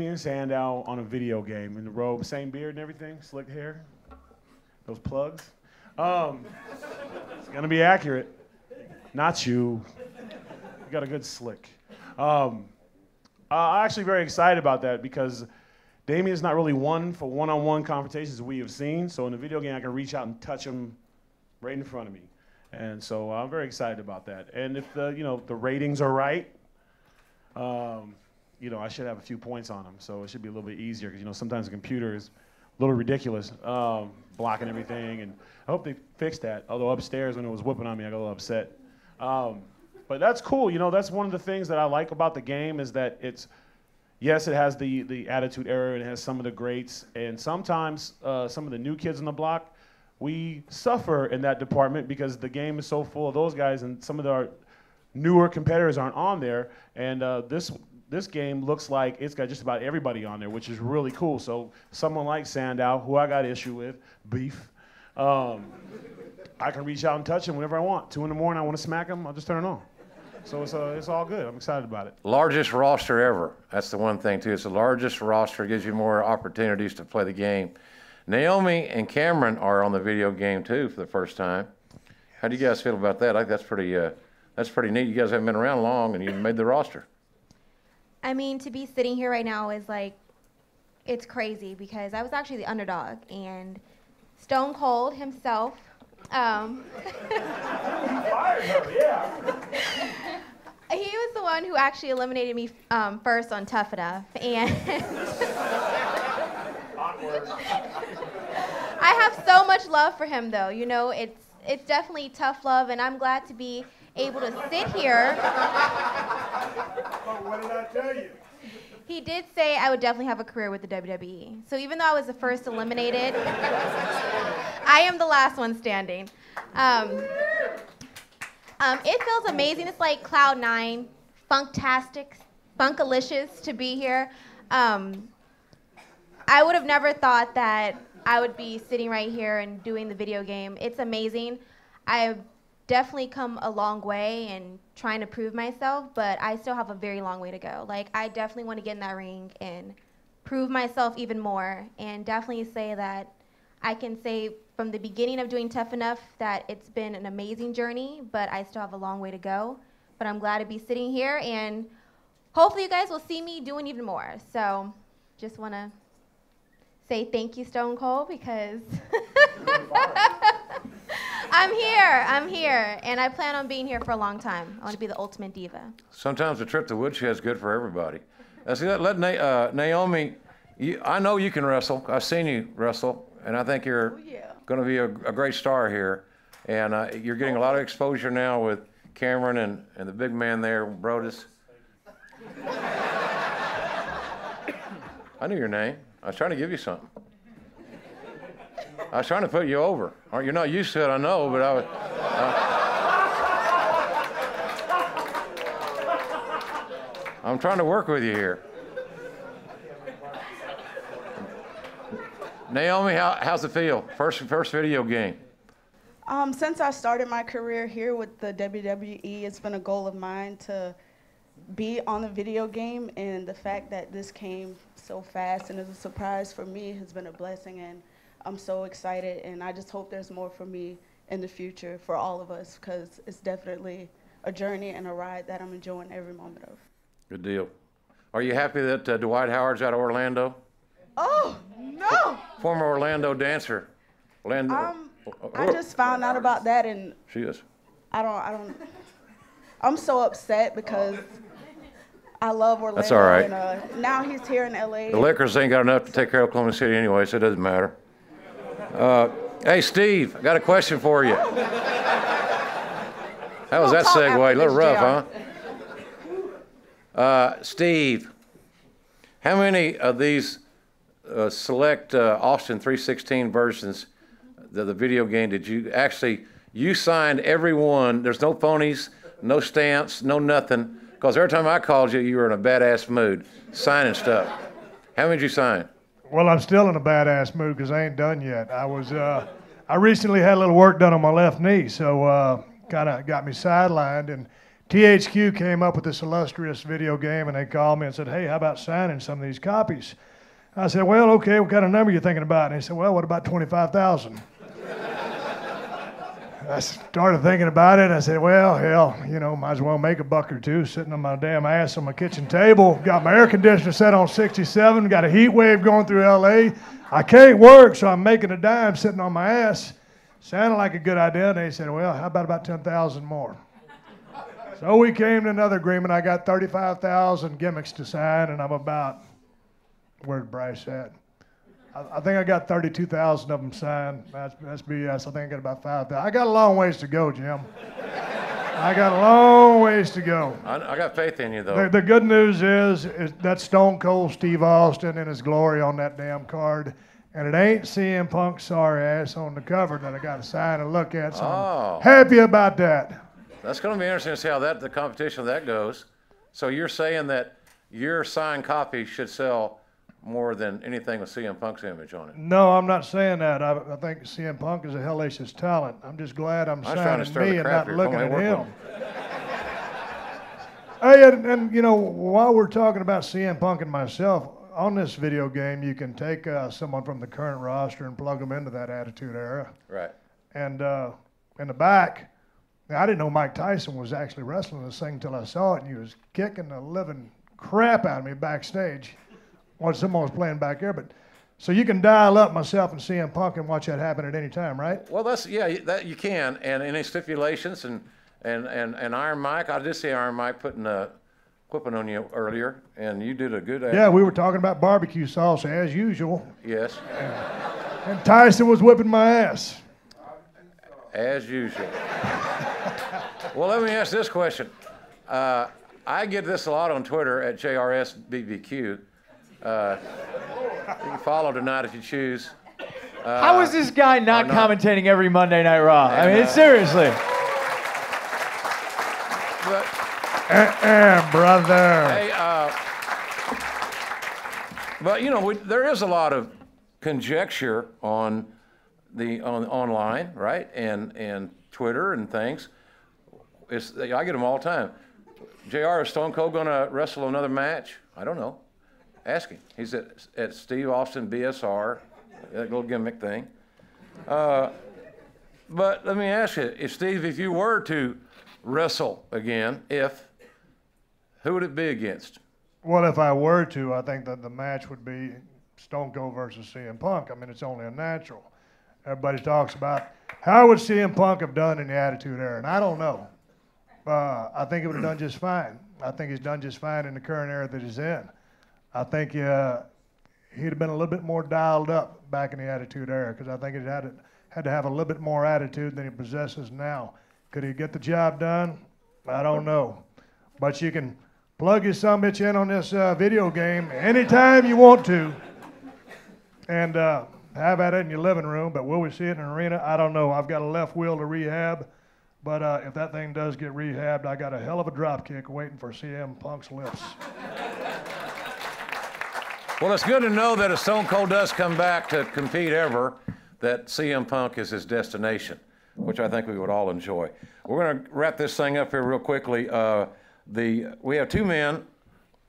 Damien Sandow on a video game in the robe, same beard and everything, slick hair, those plugs. It's gonna be accurate. Not you. You got a good slick. I'm actually very excited about that because Damien's not really one for one-on-one confrontations we have seen. So in the video game, I can reach out and touch him right in front of me. And so I'm very excited about that. And if the ratings are right, I should have a few points on him. So it should be a little bit easier because sometimes the computer is a little ridiculous, blocking everything. And I hope they fixed that. Although upstairs when it was whooping on me, I got a little upset. But that's cool. That's one of the things that I like about the game is that yes, it has the attitude era and it has some of the greats. And sometimes some of the new kids on the block, we suffer in that department because the game is so full of those guys and some of our newer competitors aren't on there. And this game looks like it's got just about everybody on there, which is really cool. So someone like Sandow, who I got issue with, beef, I can reach out and touch him whenever I want. 2 in the morning, I want to smack him, I'll just turn it on. So it's all good. I'm excited about it. Largest roster ever. That's the one thing, too. It's the largest roster. It gives you more opportunities to play the game. Naomi and Cameron are on the video game, too, for the first time. How do you guys feel about that? I think that's pretty neat. You guys haven't been around long, and you made the roster. I mean, to be sitting here right now is it's crazy because I was actually the underdog, and Stone Cold himself. He was the one who actually eliminated me first on Tough Enough, and I have so much love for him, though. It's definitely tough love, and I'm glad to be able to sit here. What did I tell you? He did say I would definitely have a career with the WWE. So even though I was the first eliminated, I am the last one standing. It feels amazing. It's like Cloud 9, funktastic, funkalicious to be here. I would have never thought that I would be sitting right here and doing the video game. It's amazing. I've definitely come a long way and trying to prove myself, but I still have a very long way to go. I definitely want to get in that ring and prove myself even more, and definitely say that I can say from the beginning of doing Tough Enough that it's been an amazing journey, but I still have a long way to go. But I'm glad to be sitting here, and hopefully you guys will see me doing even more. So just want to say thank you, Stone Cold, because I'm here, and I plan on being here for a long time. I want to be the ultimate diva. Sometimes a trip to woodshed is good for everybody. Let Naomi, I know you can wrestle. I've seen you wrestle, and I think you're going to be a great star here. And you're getting a lot of exposure now with Cameron and the big man there, Brodus. I knew your name. I was trying to give you something. I was trying to put you over. You're not used to it, I know, but I was. I'm trying to work with you here. Naomi, how's it feel? First video game. Since I started my career here with the WWE, it's been a goal of mine to be on the video game, and the fact that this came so fast and is a surprise for me has been a blessing, and I'm so excited, and I just hope there's more for me in the future for all of us, because it's definitely a journey and a ride that I'm enjoying every moment of. Good deal. Are you happy that Dwight Howard's out of Orlando? Oh, no! Former Orlando dancer. I just found out about that, and she is. I'm so upset because I love Orlando. That's all right. And now he's here in LA. The Lakers ain't got enough to take care of Oklahoma City anyway, so it doesn't matter. Hey, Steve, I got a question for you. How was that segue? A little rough, huh? Steve, how many of these select Austin 316 versions of the video game did you signed every one? There's no phonies, no stamps, no nothing. Because every time I called you, you were in a badass mood, signing stuff. How many did you sign? Well, I'm still in a badass mood because I ain't done yet. I recently had a little work done on my left knee, so kind of got me sidelined. And THQ came up with this illustrious video game, and they called me and said, hey, how about signing some of these copies? I said, well, okay, what kind of number are you thinking about? And they said, well, what about 25,000? I started thinking about it. I said, well, hell, you know, might as well make a buck or two sitting on my damn ass on my kitchen table. Got my air conditioner set on 67, got a heat wave going through LA. I can't work, so I'm making a dime sitting on my ass. Sounded like a good idea. And they said, well, how about 10,000 more? So we came to another agreement. I got 35,000 gimmicks to sign, and I'm about, where's Bryce at? I think I got 32,000 of them signed. That's BS. I think I got about 5,000. I got a long ways to go, Jim. I got a long ways to go. I got faith in you, though. The good news is that Stone Cold Steve Austin in his glory on that damn card. And it ain't CM Punk's sorry ass on the cover that I got to sign and look at. So I'm happy about that. That's going to be interesting to see how the competition of that goes. So you're saying that your signed copy should sell more than anything with CM Punk's image on it? No, I'm not saying that. I think CM Punk is a hellacious talent. I'm just glad I'm signing me and not looking at him. Hey, and you know, while we're talking about CM Punk and myself, on this video game, you can take someone from the current roster and plug them into that Attitude Era. Right. And in the back, I didn't know Mike Tyson was actually wrestling this thing until I saw it, and he was kicking the living crap out of me backstage. Or someone was playing back there, but so you can dial up myself and CM Punk and watch that happen at any time, right? Well, that you can, and any stipulations and Iron Mike. I did see Iron Mike putting a whipping on you earlier, and you did a good. Yeah, we were talking about barbecue sauce as usual. Yes. And Tyson was whipping my ass. As usual. Well, let me ask this question. I get this a lot on Twitter at JRSBBQ. You can follow tonight if you choose. How is this guy not commentating every Monday Night Raw? I mean, seriously. Brother. Hey, but you know, there is a lot of conjecture on online, right, and Twitter and things. I get them all the time. JR, is Stone Cold going to wrestle another match? I don't know. Ask him. He's at Steve Austin BSR, that little gimmick thing. But let me ask you, if you were to wrestle again, who would it be against? Well, if I were to, I think that the match would be Stone Cold versus CM Punk. I mean, it's only a natural. Everybody talks about how would CM Punk have done in the Attitude Era, and I don't know. I think it would have done just fine. I think he's done just fine in the current era that he's in. I think he'd have been a little bit more dialed up back in the Attitude Era because I think he had to have a little bit more attitude than he possesses now. Could he get the job done? I don't know. But you can plug your sumbitch in on this video game anytime you want to and have at it in your living room. But will we see it in an arena? I don't know. I've got a left wheel to rehab. But if that thing does get rehabbed, I got a hell of a drop kick waiting for CM Punk's lips. Well, it's good to know that if Stone Cold does come back to compete ever, that CM Punk is his destination, which I think we would all enjoy. We're going to wrap this thing up here real quickly. We have two men,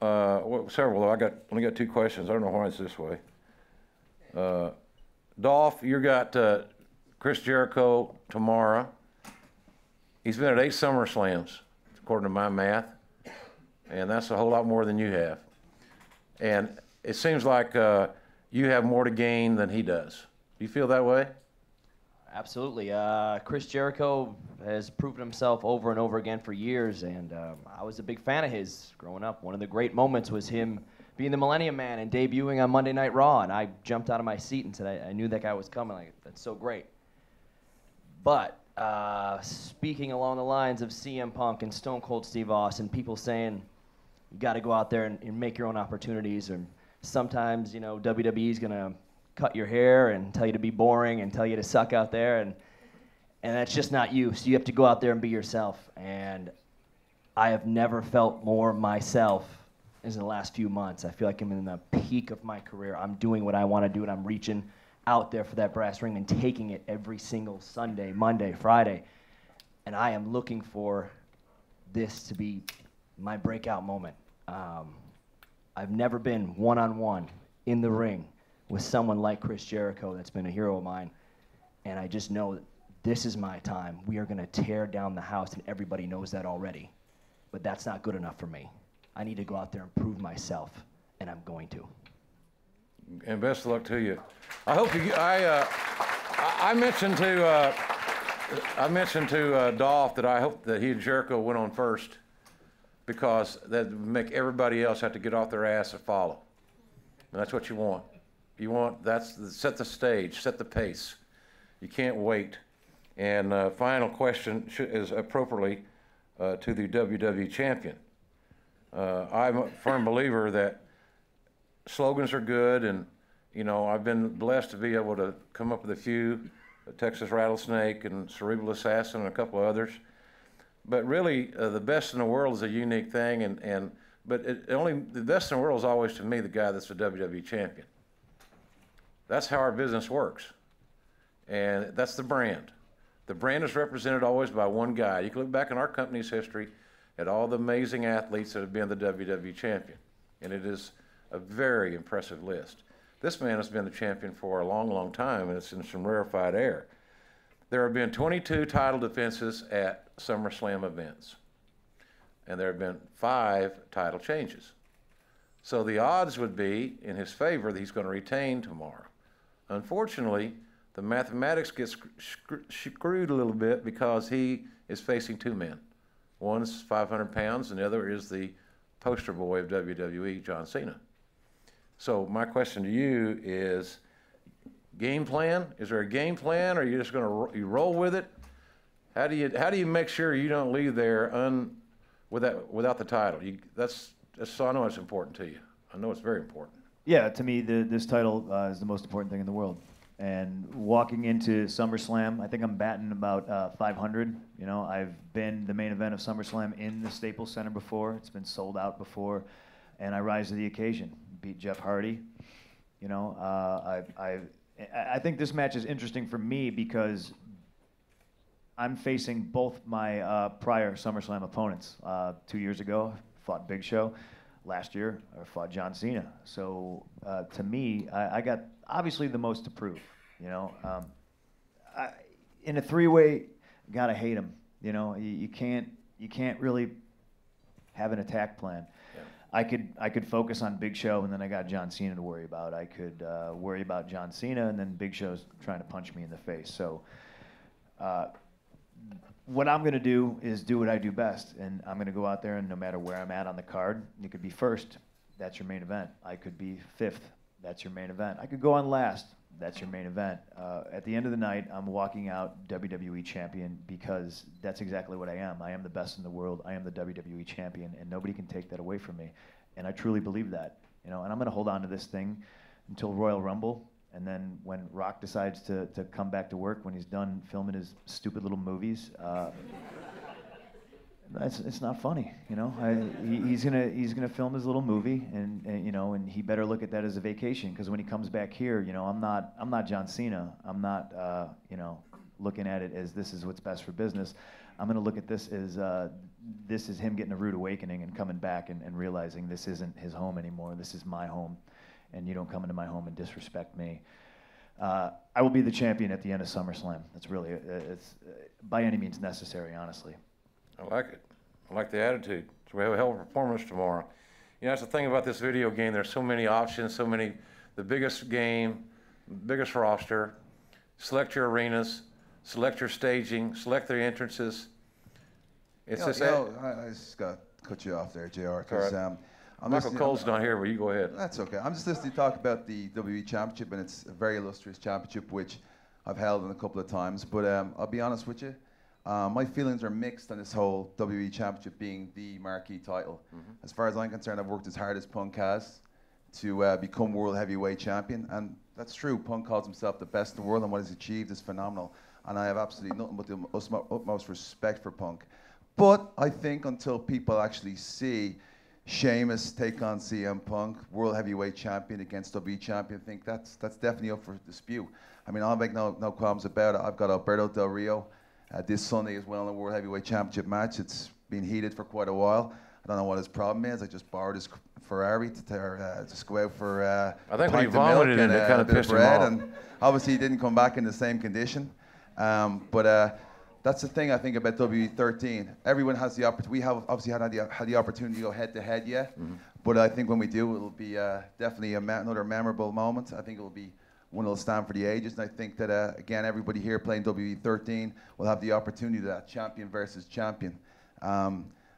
several. I only got two questions. I don't know why it's this way. Dolph, you got Chris Jericho tomorrow. He's been at 8 SummerSlams, according to my math, and that's a whole lot more than you have. And it seems like you have more to gain than he does. Do you feel that way? Absolutely. Chris Jericho has proven himself over and over again for years, and I was a big fan of his growing up. One of the great moments was him being the Millennium Man and debuting on Monday Night Raw, and I jumped out of my seat and said, I knew that guy was coming. Like, that's so great. But speaking along the lines of CM Punk and Stone Cold Steve Austin, people saying you got to go out there and make your own opportunities, and sometimes, you know, WWE's going to cut your hair and tell you to be boring and tell you to suck out there, and that's just not you. So you have to go out there and be yourself. And I have never felt more myself as in the last few months. I feel like I'm in the peak of my career. I'm doing what I want to do, and I'm reaching out there for that brass ring and taking it every single Sunday, Monday, Friday. And I am looking for this to be my breakout moment. I've never been one-on-one in the ring with someone like Chris Jericho that's been a hero of mine, and I just know that this is my time. We are going to tear down the house, and everybody knows that already. But that's not good enough for me. I need to go out there and prove myself, and I'm going to. And best of luck to you. I hope you. I mentioned to Dolph that I hope that he and Jericho went on first, because that would make everybody else have to get off their ass and follow. And that's what you want. You want set the stage, set the pace. You can't wait. And final question is appropriately to the WWE champion. I'm a firm believer that slogans are good, and I've been blessed to be able to come up with a few, Texas Rattlesnake and Cerebral Assassin and a couple of others. But really, the best in the world is a unique thing, but the best in the world is always, to me, the guy that's the WWE champion. That's how our business works, and that's the brand. The brand is represented always by one guy. You can look back in our company's history at all the amazing athletes that have been the WWE champion, and it is a very impressive list. This man has been the champion for a long, long time, and it's in some rarefied air. There have been 22 title defenses at SummerSlam events, and there have been 5 title changes. So the odds would be in his favor that he's going to retain tomorrow. Unfortunately, the mathematics gets screwed a little bit because he is facing 2 men. One's 500 pounds, and the other is the poster boy of WWE, John Cena. So my question to you is, game plan? Is there a game plan, or are you just going to roll with it? How do you make sure you don't leave there without the title? So I know it's important to you. I know it's very important. Yeah, to me, this title is the most important thing in the world. And walking into SummerSlam, I think I'm batting about 500. I've been the main event of SummerSlam in the Staples Center before. It's been sold out before, and I rise to the occasion. Beat Jeff Hardy. I think this match is interesting for me because I'm facing both my prior SummerSlam opponents. 2 years ago, fought Big Show. Last year, I fought John Cena. So to me, I got obviously the most to prove. In a 3-way, gotta hate him. You can't really have an attack plan. Yeah. I could focus on Big Show, and then I got John Cena to worry about. I could worry about John Cena, and then Big Show's trying to punch me in the face. So what I'm going to do is do what I do best, and I'm going to go out there, and no matter where I'm at on the card, you could be first, that's your main event. I could be 5th, that's your main event. I could go on last, that's your main event. At the end of the night, I'm walking out WWE champion because that's exactly what I am. I am the best in the world. I am the WWE champion, and nobody can take that away from me. And I truly believe that. And I'm going to hold on to this thing until Royal Rumble. And then when Rock decides to come back to work, when he's done filming his stupid little movies, it's not funny, he's gonna film his little movie, and he better look at that as a vacation, because when he comes back here, I'm not John Cena. I'm not looking at it as this is what's best for business. I'm gonna look at this as this is him getting a rude awakening and coming back and realizing this isn't his home anymore. This is my home. And you don't come into my home and disrespect me. I will be the champion at the end of SummerSlam. That's really, it's by any means necessary, honestly. I like it. I like the attitude. So we have a hell of a performance tomorrow. That's the thing about this video game. There's so many options, the biggest game, biggest roster. Select your arenas, select your staging, select their entrances. I just got to cut you off there, JR, because Michael Cole's not here, but you go ahead. That's okay. I'm just listening to talk about the WWE Championship, and it's a very illustrious championship, which I've held in a couple of times. But I'll be honest with you, my feelings are mixed on this whole WWE Championship being the marquee title. Mm-hmm. As far as I'm concerned, I've worked as hard as Punk has to become World Heavyweight Champion, and that's true. Punk calls himself the best in the world, and what he's achieved is phenomenal. And I have absolutely nothing but the utmost respect for Punk. But I think until people actually see Sheamus take on CM Punk, World Heavyweight Champion against WWE Champion, I think that's definitely up for dispute. I mean, I'll make no problems about it. I've got Alberto Del Rio this Sunday as well in the World Heavyweight Championship match. It's been heated for quite a while. I don't know what his problem is. I just borrowed his Ferrari to just go out for I think when he pint of milk vomited and it kind a of bit of pissed him bread, off. and obviously he didn't come back in the same condition. But that's the thing I think about WWE13. Everyone has the opportunity. We have obviously had the opportunity to go head to head yet, but I think when we do, it'll be definitely another memorable moment. I think it'll be one that'll stand for the ages, and I think that again, everybody here playing WWE13 will have the opportunity to that champion versus champion.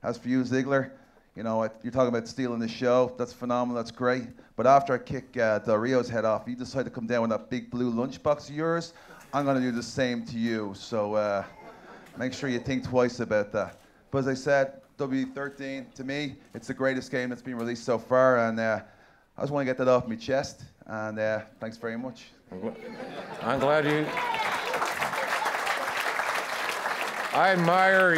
As for you, Ziggler, you know, you're talking about stealing the show. That's phenomenal. That's great. But after I kick Del Rio's head off, you decide to come down with that big blue lunchbox of yours. I'm going to do the same to you. So make sure you think twice about that. But as I said, WWE13, to me, it's the greatest game that's been released so far. And I just want to get that off my chest. And thanks very much. I'm glad you. I admire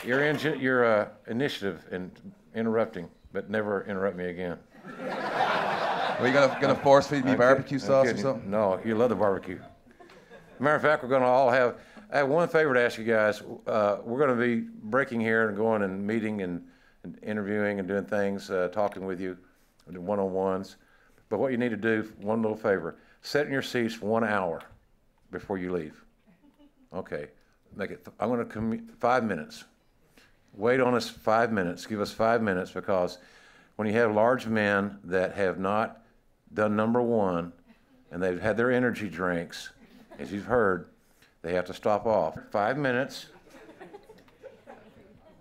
your initiative in interrupting, but never interrupt me again. Are you gonna force feed me barbecue sauce or something? No, you love the barbecue. Matter of fact, we're gonna all have. I have one favor to ask you guys. We're gonna be breaking here and going and meeting and interviewing and doing things, talking with you, one-on-ones. But what you need to do, one little favor: sit in your seats 1 hour before you leave. Okay, make it. I'm gonna 5 minutes. Wait on us 5 minutes. Give us 5 minutes, because when you have large men that have not done number one and they've had their energy drinks, as you've heard, they have to stop off. 5 minutes,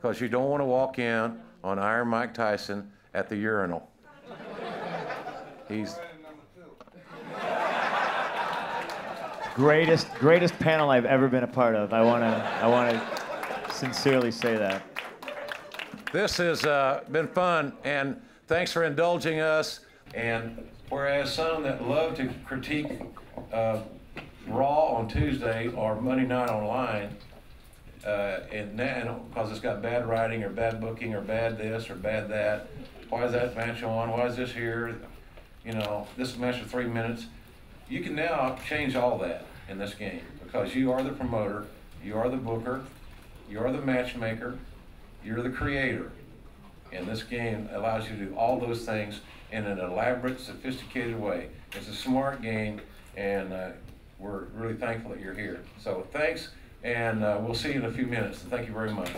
because you don't want to walk in on Iron Mike Tyson at the urinal. He's greatest panel I've ever been a part of. I wanna sincerely say that. This has been fun, and thanks for indulging us. And whereas some that love to critique Raw on Tuesday or Monday Night Online, and because it's got bad writing or bad booking or bad this or bad that, why is that match on? Why is this here? You know, this match for 3 minutes. You can now change all that in this game, because you are the promoter, you are the booker, you are the matchmaker, you're the creator. And this game allows you to do all those things in an elaborate, sophisticated way. It's a smart game, and we're really thankful that you're here. So thanks, and we'll see you in a few minutes. And thank you very much.